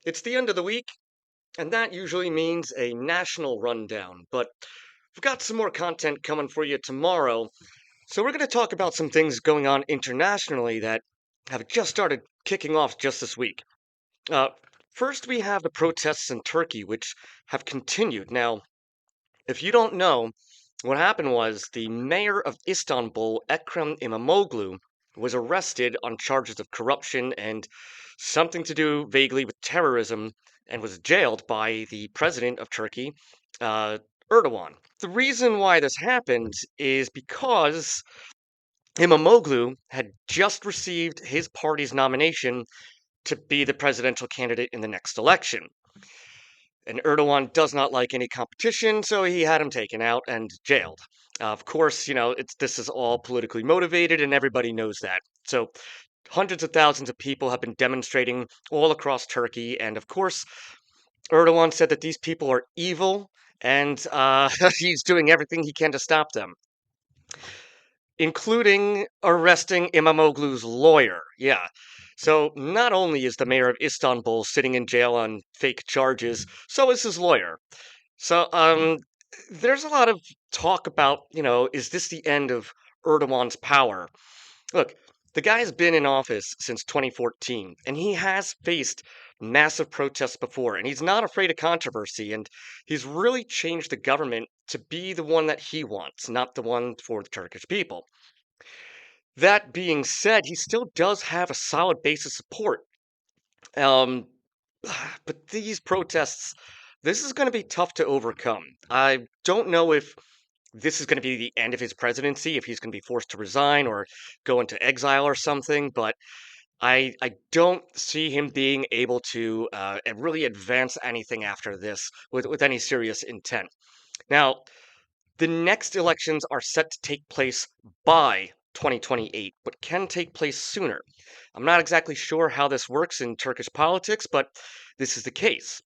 It's the end of the week, and that usually means a national rundown, but we've got some more content coming for you tomorrow. So we're going to talk about some things going on internationally that have just started kicking off just this week. Uh, First, we have the protests in Turkey, which have continued. Now, if you don't know, what happened was the mayor of Istanbul, Ekrem Imamoglu, was arrested on charges of corruption and something to do vaguely with terrorism and was jailed by the president of Turkey, uh, Erdogan. The reason why this happened is because Imamoglu had just received his party's nomination to be the presidential candidate in the next election. And Erdogan does not like any competition, so he had him taken out and jailed. Of course, this is all politically motivated, and everybody knows that. So hundreds of thousands of people have been demonstrating all across Turkey, and of course, Erdogan said that these people are evil, and he's doing everything he can to stop them, including arresting Imamoglu's lawyer. Yeah. So not only is the mayor of Istanbul sitting in jail on fake charges, so is his lawyer. So, there's a lot of talk about, is this the end of Erdogan's power? Look, the guy's been in office since 2014, and he has faced massive protests before, and he's not afraid of controversy, and he's really changed the government to be the one that he wants, not the one for the Turkish people. That being said, he still does have a solid base of support. Um, but these protests, this is going to be tough to overcome. I don't know if this is going to be the end of his presidency, if he's going to be forced to resign or go into exile or something, but I don't see him being able to really advance anything after this with any serious intent. Now, the next elections are set to take place by 2028, but can take place sooner. I'm not exactly sure how this works in Turkish politics, but this is the case,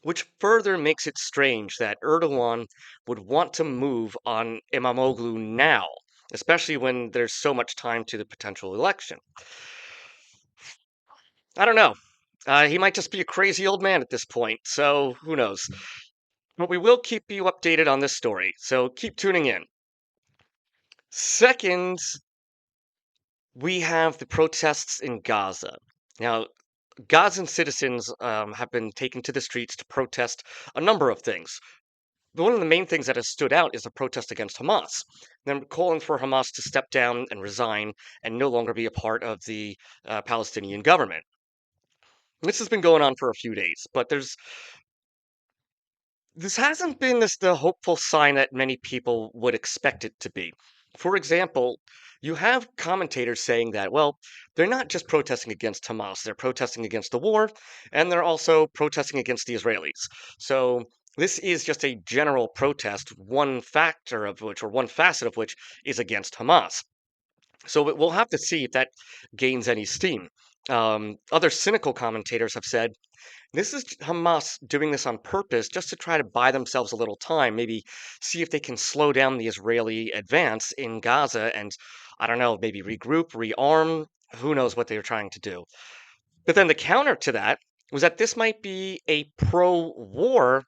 which further makes it strange that Erdogan would want to move on Imamoglu now, especially when there's so much time to the potential election. I don't know. He might just be a crazy old man at this point, so who knows? But we will keep you updated on this story, so keep tuning in. Second, we have the protests in Gaza. Now, Gazan citizens have been taken to the streets to protest a number of things. One of the main things that has stood out is a protest against Hamas. Them calling for Hamas to step down and resign and no longer be a part of the Palestinian government. This has been going on for a few days, but this hasn't been the hopeful sign that many people would expect it to be. For example, you have commentators saying that, well, they're not just protesting against Hamas, they're protesting against the war, and they're also protesting against the Israelis. So this is just a general protest, one factor of which, or one facet of which, is against Hamas. So we'll have to see if that gains any steam. Other cynical commentators have said this is Hamas doing this on purpose just to try to buy themselves a little time, maybe see if they can slow down the Israeli advance in Gaza and, I don't know, maybe regroup, rearm. Who knows what they're trying to do. But then the counter to that was that this might be a pro war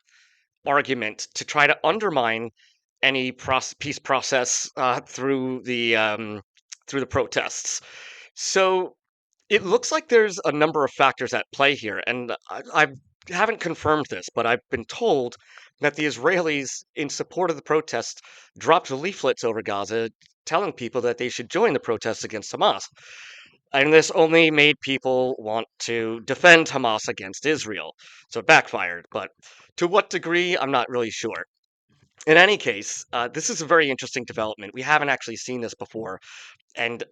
argument to try to undermine any peace process through the protests. So it looks like there's a number of factors at play here, and I haven't confirmed this, but I've been told that the Israelis, in support of the protests, dropped leaflets over Gaza telling people that they should join the protests against Hamas. And this only made people want to defend Hamas against Israel. So it backfired, but to what degree, I'm not really sure. In any case, this is a very interesting development. We haven't actually seen this before, and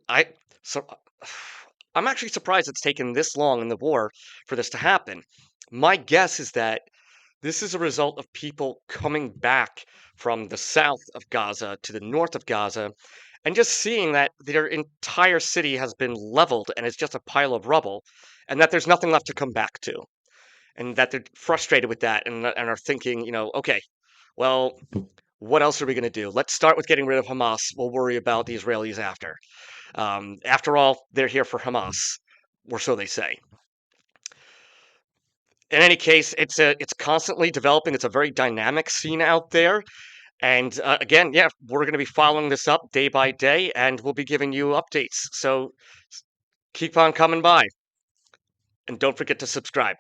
so I'm actually surprised it's taken this long in the war for this to happen. My guess is that this is a result of people coming back from the south of Gaza to the north of Gaza and just seeing that their entire city has been leveled and is just a pile of rubble, and that there's nothing left to come back to, and that they're frustrated with that and are thinking, okay, well, what else are we going to do? Let's start with getting rid of Hamas. We'll worry about the Israelis after. After all, they're here for Hamas, or so they say. in any case, it's constantly developing. It's a very dynamic scene out there. And again, yeah, we're going to be following this up day by day, and we'll be giving you updates. So keep on coming by, and don't forget to subscribe.